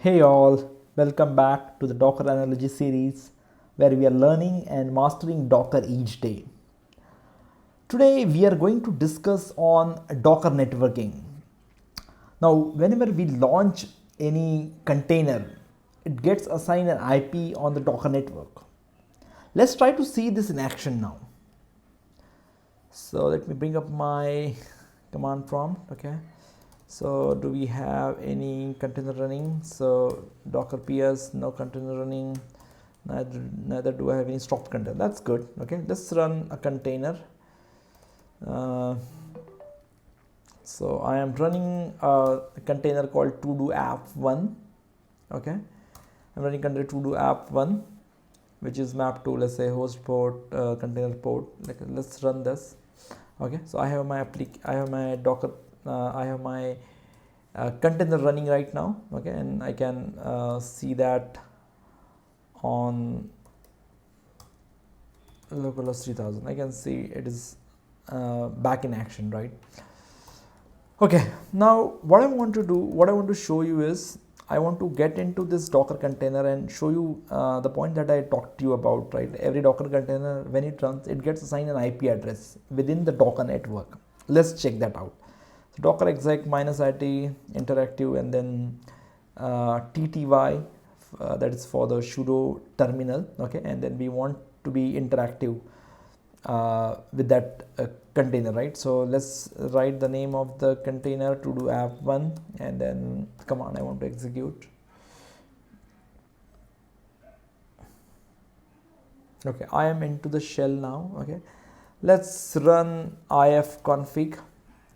Hey all, welcome back to the Docker Analogy series where we are learning and mastering Docker each day. Today we are going to discuss on Docker networking. Now whenever we launch any container, it gets assigned an IP on the Docker network. Let's try to see this in action now. So let me bring up my command prompt. Okay, so do we have any container running? So docker ps, no container running, neither do I have any stopped container. That's good. Okay, let's run a container. So I am running a container called to do app1. Okay, I'm running container to do app1, which is mapped to, let's say, host port, container port. Let's run this. Okay, so I have my docker, I have my container running right now. Okay, and I can see that on localhost 3000. I can see it is back in action, right? Okay, now what I want to show you is I want to get into this Docker container and show you the point that I talked to you about, right? Every Docker container, when it runs, it gets assigned an IP address within the Docker network. Let's check that out. So Docker exec -it interactive, and then tty, that is for the sudo terminal. Okay, and then we want to be interactive with that container, right? So let's write the name of the container to do app1, and then the command I want to execute. Okay, I am into the shell now. Okay, let's run ifconfig.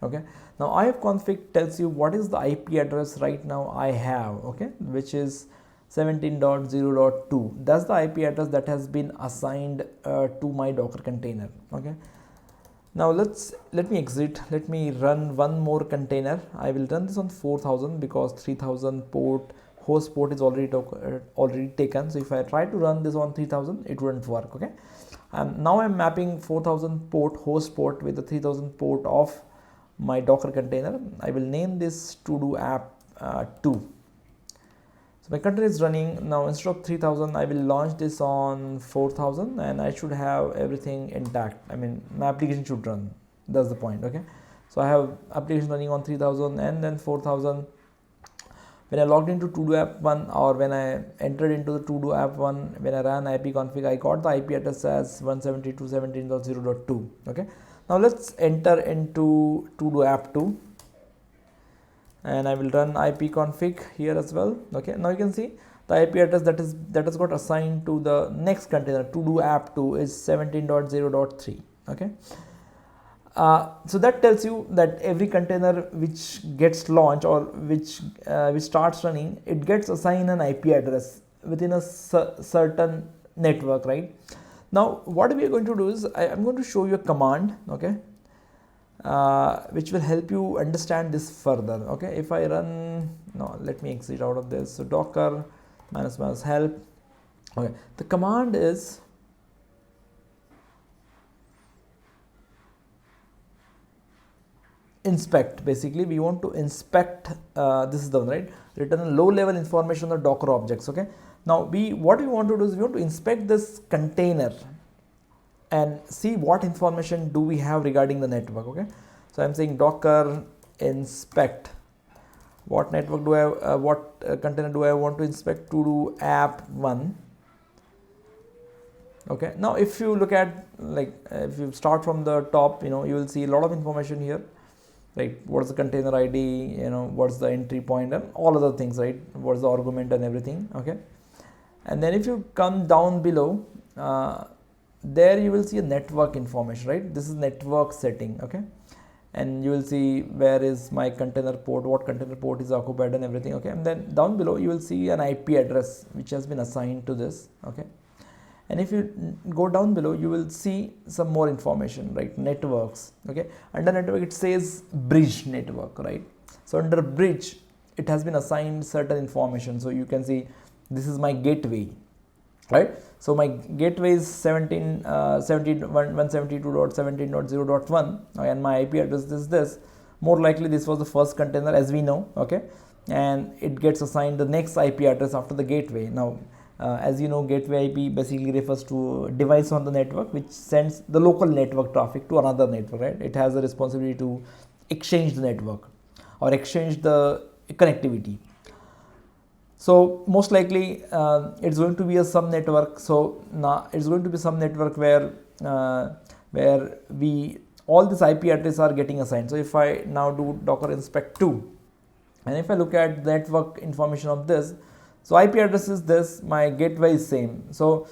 Okay, now ifconfig tells you what is the IP address right now I have, okay, which is 17.0.2. that's the IP address that has been assigned to my Docker container. Okay, now let me exit. Let me run one more container. I will run this on 4000 because 3000 port, host port is already taken. So if I try to run this on 3000, it wouldn't work. Okay, now I'm mapping 4000 port, host port, with the 3000 port of my Docker container. I will name this to do app2. So my container is running now. Instead of 3000, I will launch this on 4000, and I should have everything intact. I mean, my application should run. That's the point. Okay, so I have application running on 3000 and then 4000. When I logged into to do app1, or when I entered into the to do app1, when I ran ipconfig, I got the IP address as 172.17.0.2. okay, now let's enter into to do app2, and I will run ipconfig here as well. Okay, now you can see the IP address that has got assigned to the next container to do app2 is 17.0.3. okay, so that tells you that every container which gets launched or which starts running, it gets assigned an IP address within a certain network, right? Now what we are going to do is I'm going to show you a command, okay, which will help you understand this further. Okay, if I run, no, let me exit out of this. So docker -help. Okay, the command is inspect. Basically we want to inspect, this is the one, right? Return low level information on the Docker objects. Okay, now what we want to do is we want to inspect this container and see what information do we have regarding the network. Okay, so I'm saying docker inspect. What network do I container do I want to inspect? To do app1. Okay, now if you look at, like, if you start from the top, you will see a lot of information here, right? What's the container ID, what's the entry point, and all other things, right? What's the argument and everything. Okay, and then if you come down below, there you will see a network information, right? This is network setting. Okay, and you will see where is my container port, what container port is occupied, and everything. Okay, and then down below you will see an IP address which has been assigned to this. Okay, and if you go down below, you will see some more information, right? Networks. Okay, under network it says bridge network, right? So under bridge it has been assigned certain information. So you can see this is my gateway, right? So my gateway is 172.17.0.1, and my IP address is this. More likely this was the first container, as we know. Okay, and it gets assigned the next IP address after the gateway. Now as you know, gateway IP basically refers to a device on the network which sends the local network traffic to another network, right? It has a responsibility to exchange the network or exchange the connectivity. So most likely it's going to be a some network. So now it's going to be some network where we all these IP addresses are getting assigned. So if I now do docker inspect 2, and if I look at the network information of this, so IP address is this, my gateway is same. So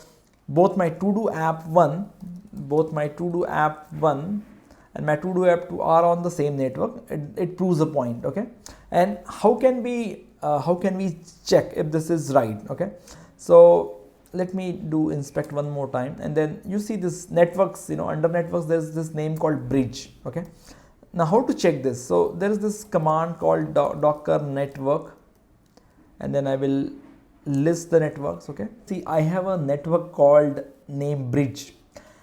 both my to do app 1 and my to do app 2 are on the same network. It proves the point. Okay, and how can we check if this is right? Okay, so let me do inspect one more time, and then you see this networks, under networks there's this name called bridge. Okay, now how to check this? So there is this command called docker network, and then I will list the networks. Okay, see, I have a network called name bridge,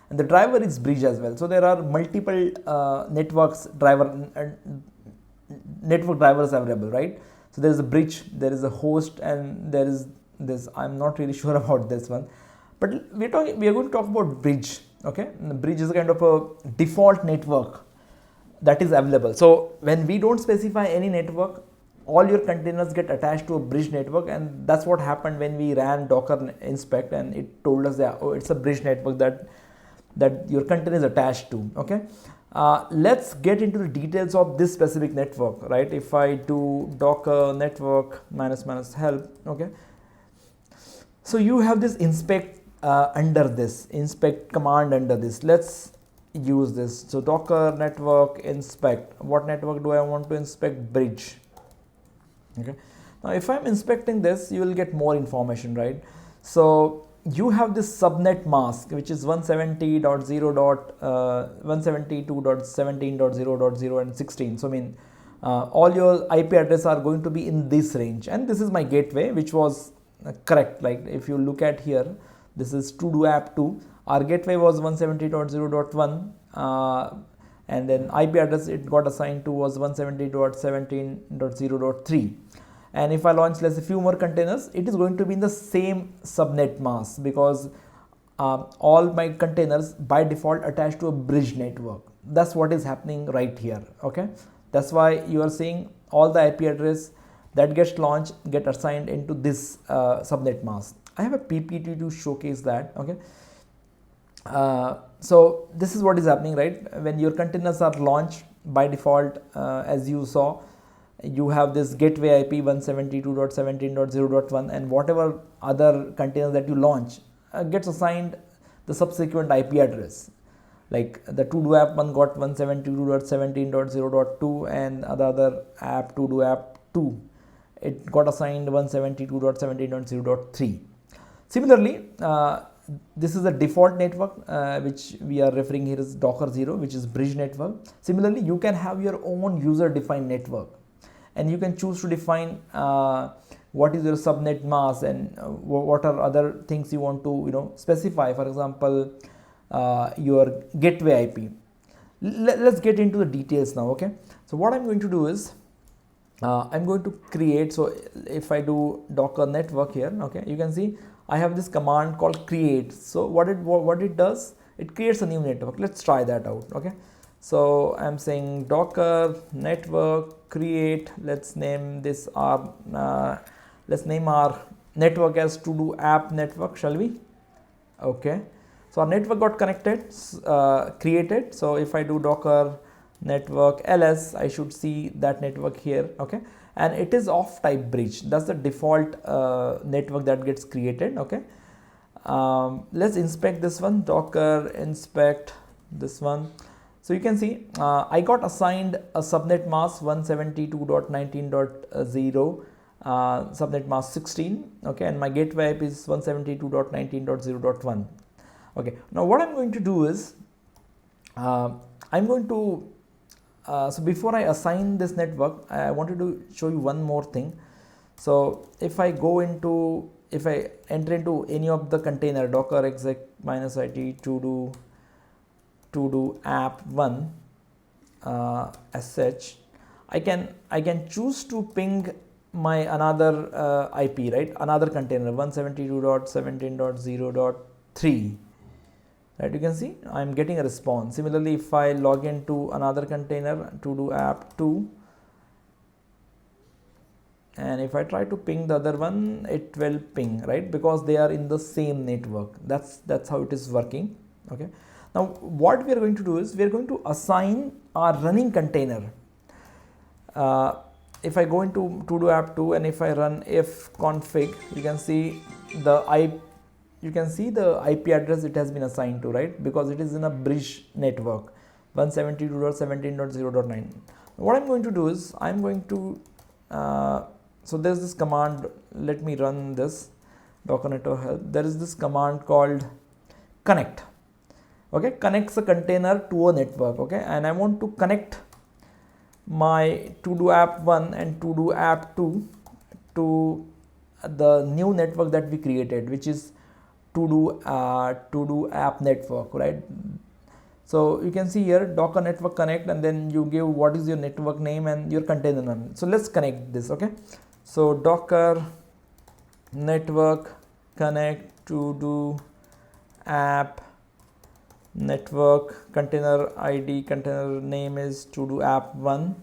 and the driver is bridge as well. So there are multiple network drivers available, right? So there is a bridge, there is a host, and there is this. I'm not really sure about this one, but we are going to talk about bridge. Okay, and the bridge is a kind of a default network that is available. So when we don't specify any network, all your containers get attached to a bridge network, and that's what happened when we ran docker inspect, and it told us that, oh, it's a bridge network that your container is attached to. Okay, let's get into the details of this specific network, right? If I do docker network -- help, okay, so you have this inspect under this inspect command under this. Let's use this. So docker network inspect. What network do I want to inspect? Bridge. Okay, now if I'm inspecting this, you will get more information, right? So you have this subnet mask, which is 172.17.0.0 and 16. So I mean, all your IP addresses are going to be in this range, and this is my gateway, which was correct. Like if you look at here, this is to do app 2. Our gateway was 170.0.1, and then IP address it got assigned to was 170.17.0.3. And if I launch, let's say, a few more containers, it is going to be in the same subnet mask, because all my containers by default attached to a bridge network. That's what is happening right here. Okay, that's why you are seeing all the IP address that gets launched get assigned into this subnet mask. I have a PPT to showcase that. Okay, so this is what is happening, right? When your containers are launched by default, as you saw, you have this gateway IP 172.17.0.1, and whatever other containers that you launch gets assigned the subsequent IP address. Like the to do app 1 got 172.17.0.2, and the other app to do app 2, it got assigned 172.17.0.3. Similarly, this is the default network which we are referring here as docker 0, which is bridge network. Similarly, you can have your own user defined network, and you can choose to define what is your subnet mask and what are other things you want to specify. For example, your gateway IP. Let's get into the details now. Okay, so what I'm going to do is I'm going to create. So if I do docker network here, okay, you can see I have this command called create. So what it does, it creates a new network. Let's try that out. Okay, so I'm saying docker network create. Let's name this our network as to do app network, shall we? Okay, so our network got connected, created. So if I do docker network ls, I should see that network here. Okay, and it is of type bridge. That's the default network that gets created. Okay, let's inspect this one. Docker inspect this one. So you can see I got assigned a subnet mask 172.19.0, subnet mask 16. Okay, and my gateway IP is 172.19.0.1. Okay, now what I'm going to do is I'm going to so before I assign this network, I wanted to show you one more thing. So if I enter into any of the container, docker exec -it to do app 1 as such, I can choose to ping my another IP, right? Another container 172.17.0.3, right? You can see I'm getting a response. Similarly, if I log into another container to do app2, and if I try to ping the other one, it will ping, right? Because they are in the same network. That's how it is working. Okay. Now what we are going to do is we are going to assign our running container. If I go into to do app2 and if I run fconfig, you can see the IP address it has been assigned to, right? Because it is in a bridge network 172.17.0.9. What I'm going to do is I'm going to so there's this command. Let me run this docker network help. There is this command called connect. Okay, connects a container to a network. Okay, and I want to connect my to do app1 and to do app2 to the new network that we created, which is to do app network, right? So you can see here docker network connect, and then you give what is your network name and your container name. So let's connect this. Okay, so docker network connect to do app network, container ID, container name is to do app1.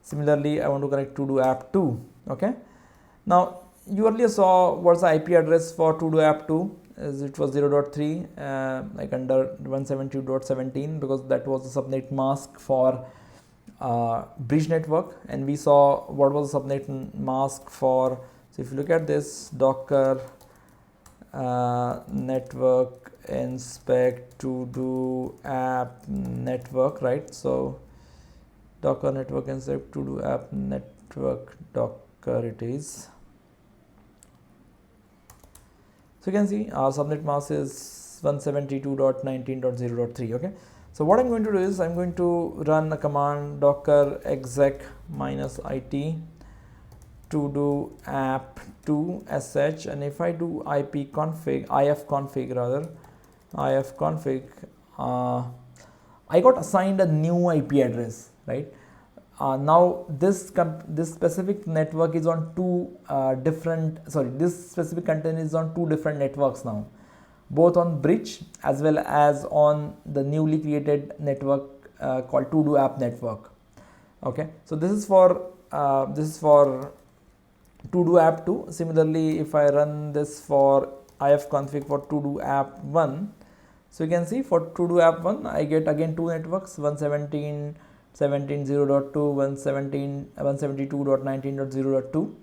Similarly, I want to connect to do app2. Okay, now you earlier saw what's the IP address for to do app2, as it was 0.3 like under 172.17, because that was the subnet mask for bridge network, and we saw what was the subnet mask for. So if you look at this docker network inspect to do app network, right? So docker network inspect to do app network docker it is. So you can see our subnet mask is 172.19.0.3. okay, so what I'm going to do is I'm going to run a command docker exec -it to do app2 sh, and if I do ifconfig, I got assigned a new IP address, right? Now this specific network is on this specific container is on two different networks now, both on bridge as well as on the newly created network called to do app network. Okay, so this is for to do app2. Similarly, if I run this for ifconfig for to do app1, so you can see for to do app1 I get again two networks, 117.0.2, 172.19.0.2.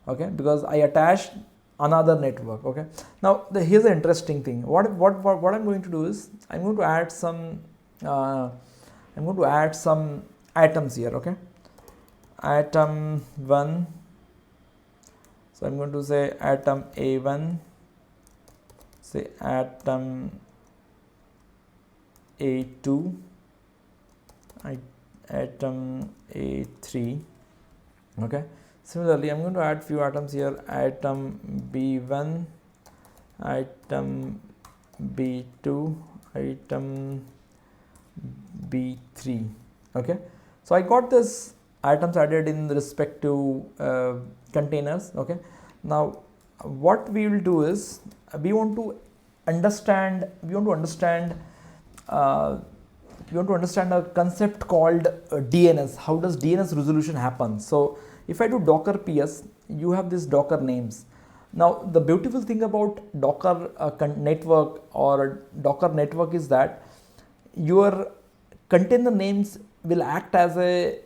okay, because I attached another network. Okay, now here's the interesting thing. What I'm going to do is I'm going to add some atoms here. Okay, atom 1, so I'm going to say atom A1, say atom A2, atom A3. okay, similarly I'm going to add few atoms here, atom B1, atom B2, atom B3. okay, so I got this atoms added in respective containers. okay, now what we will do is we want to understand a concept called DNS. How does DNS resolution happen? So if I do docker ps, you have these docker names. Now the beautiful thing about docker network or docker network is that your container names will act as a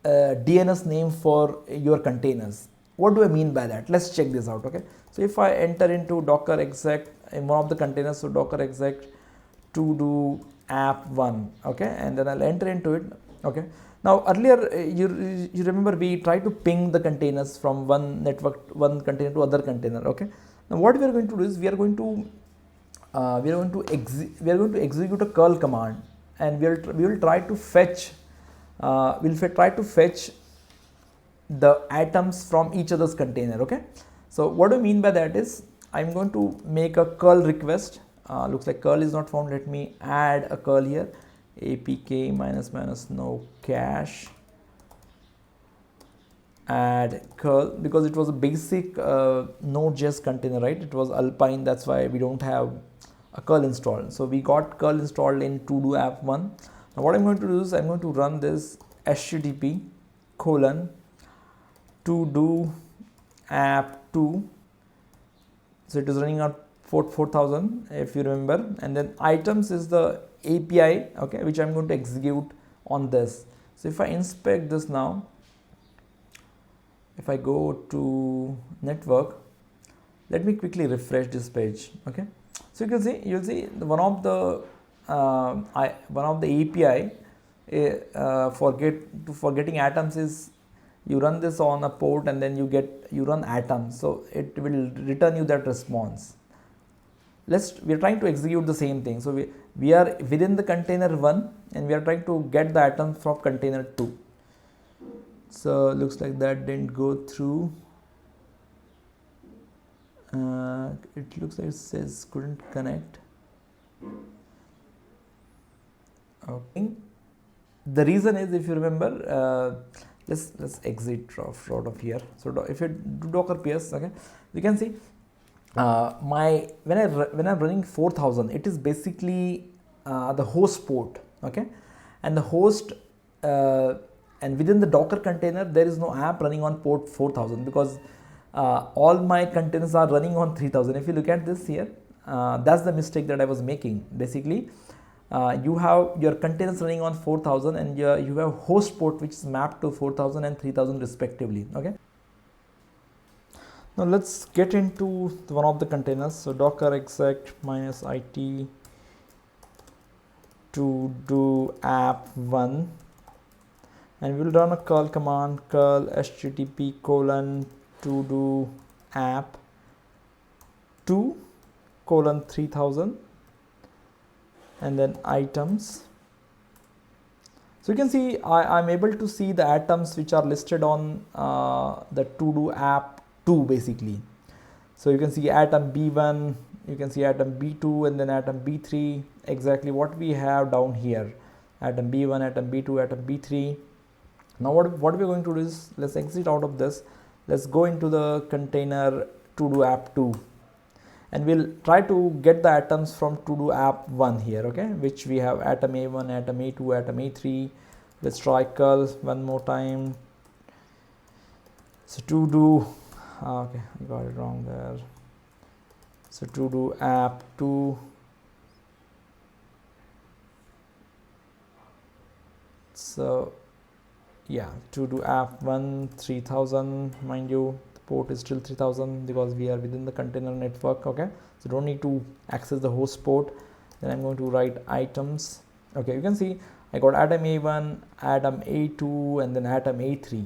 DNS name for your containers. What do I mean by that? Let's check this out. Okay, so if I enter into docker exec in one of the containers, so docker exec to do app1, okay, and then I'll enter into it. Okay, now earlier you remember we tried to ping the containers from one container to other container. Okay, now what we are going to do is we are going to execute a curl command, and we will try to fetch the atoms from each other's container. Okay, so what do I mean by that is I'm going to make a curl request. Looks like curl is not found. Let me add a curl here, apk --no cache. add curl, because it was a basic Node.js container, right? It was Alpine, that's why we don't have a curl installed. So we got curl installed in to-do app 1. Now what I'm going to do is I'm going to run this http colon to do app 2. So it is running on port 4000 if you remember, and then items is the API, okay, which I'm going to execute on this. So if I inspect this now, if I go to network, let me quickly refresh this page, okay. So you can see, you'll see one of the API for getting atoms is you run this on a port and then you run atoms, so it will return you that response. We are trying to execute the same thing. So we are within the container 1 and we are trying to get the atoms from container 2. So looks like that didn't go through. It looks like it says couldn't connect. Okay. The reason is, if you remember, let's exit out of here. So if you do docker ps, okay, you can see when I'm running 4000, it is basically the host port, okay, and the host and within the Docker container there is no app running on port 4000 because all my containers are running on 3000. If you look at this here, that's the mistake that I was making. Basically, you have your containers running on 4000 and you have host port which is mapped to 4000 and 3000 respectively, okay. Now let's get into one of the containers. So docker exec -it to do app 1, and we'll run a curl command, curl http colon to do app 2 colon 3000 and then items. So you can see I'm able to see the atoms which are listed on the to do app 2 basically. So you can see atom B1, you can see atom B2 and then atom B3, exactly what we have down here, atom B1, atom B2, atom B3. Now what we're going to do is, let's exit out of this, let's go into the container to do app 2 and we'll try to get the atoms from to do app 1 here, okay, which we have atom A1, atom A2, atom A3. Let's try curl one more time. So to do, okay, I got it wrong there. So to do app 2, so yeah, to do app 1 3000, mind you the port is still 3000 because we are within the container network, okay, so don't need to access the host port. Then I'm going to write items, okay, you can see I got atom A1, atom A2 and then atom A3,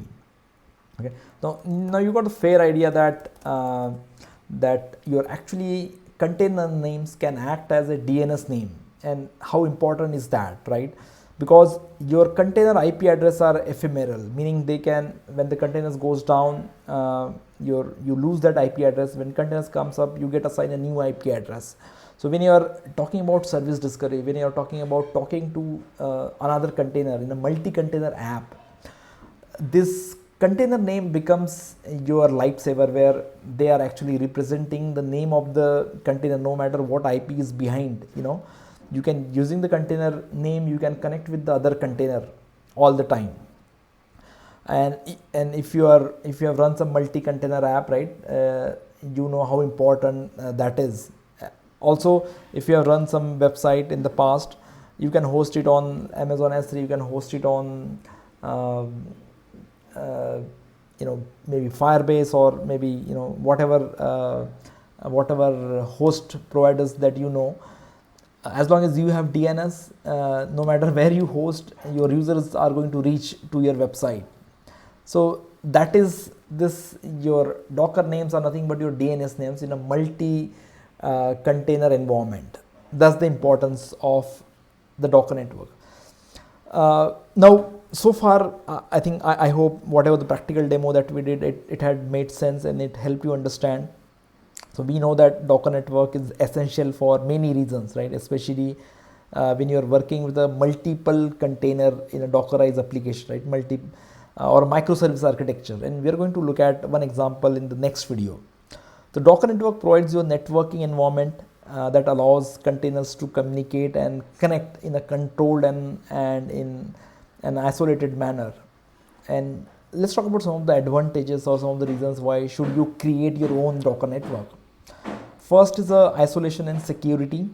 okay. Now you got a fair idea that that your actually container names can act as a DNS name, and how important is that, right? Because your container IP address are ephemeral, meaning they can, when the containers goes down, you lose that IP address. When containers comes up, you get assigned a new IP address. So when you are talking about service discovery, when you are talking about talking to another container in a multi-container app, this container name becomes your lifesaver, where they are actually representing the name of the container no matter what IP is behind, you know. You can, using the container name, you can connect with the other container all the time. And if you have run some multi-container app, right, you know how important that is. Also, if you have run some website in the past, you can host it on Amazon S3, you can host it on you know, maybe Firebase, or maybe, you know, whatever host providers that you know. As long as you have DNS, no matter where you host, your users are going to reach to your website. So that is this, your Docker names are nothing but your DNS names in a multi container environment. That's the importance of the Docker network. Now so far, I think I hope whatever the practical demo that we did, it had made sense and it helped you understand. So we know that Docker network is essential for many reasons, right? Especially when you're working with a multiple container in a Dockerized application, right? or microservice architecture, and we are going to look at one example in the next video. The Docker network provides you a networking environment that allows containers to communicate and connect in a controlled and in an isolated manner. And let's talk about some of the advantages or some of the reasons why should you create your own Docker network. First is isolation and security.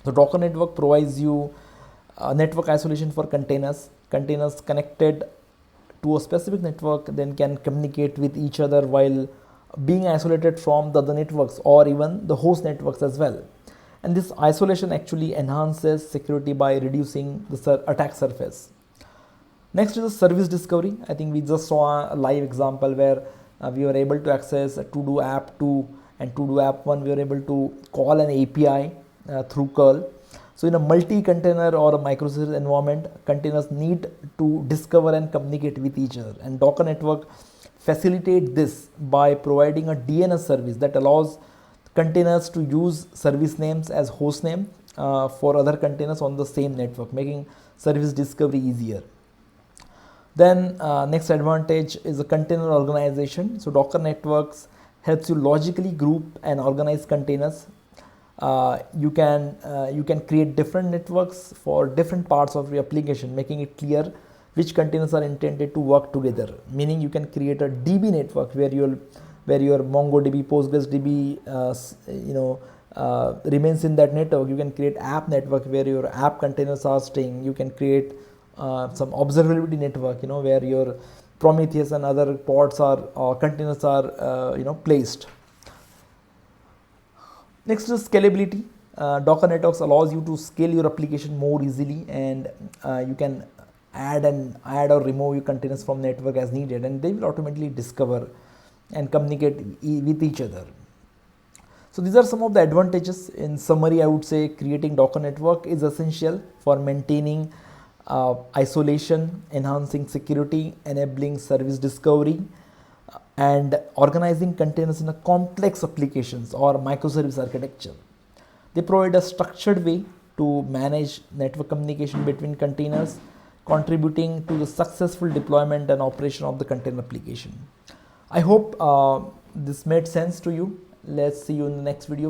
The Docker network provides you network isolation for containers. Containers connected to a specific network then can communicate with each other while being isolated from the other networks or even the host networks as well. And this isolation actually enhances security by reducing the attack surface. Next is the service discovery. I think we just saw a live example where we were able to access To-Do app 2 and To-Do app 1. We were able to call an API through curl. So in a multi-container or a microservice environment, containers need to discover and communicate with each other. And Docker network facilitate this by providing a DNS service that allows containers to use service names as host name for other containers on the same network, making service discovery easier. Then next advantage is a container organization. So Docker networks helps you logically group and organize containers. You can create different networks for different parts of your application, making it clear which containers are intended to work together. Meaning you can create a DB network where your MongoDB, PostgreSDB remains in that network. You can create app network where your app containers are staying. You can create some observability network, where your Prometheus and other pods or containers are placed. Next is scalability. Docker networks allows you to scale your application more easily, and you can add or remove your containers from network as needed, and they will automatically discover and communicate with each other. So these are some of the advantages. In summary, I would say creating Docker network is essential for maintaining isolation, enhancing security, enabling service discovery, and organizing containers in a complex applications or microservice architecture. They provide a structured way to manage network communication between containers, contributing to the successful deployment and operation of the container application. I hope this made sense to you. Let's see you in the next video.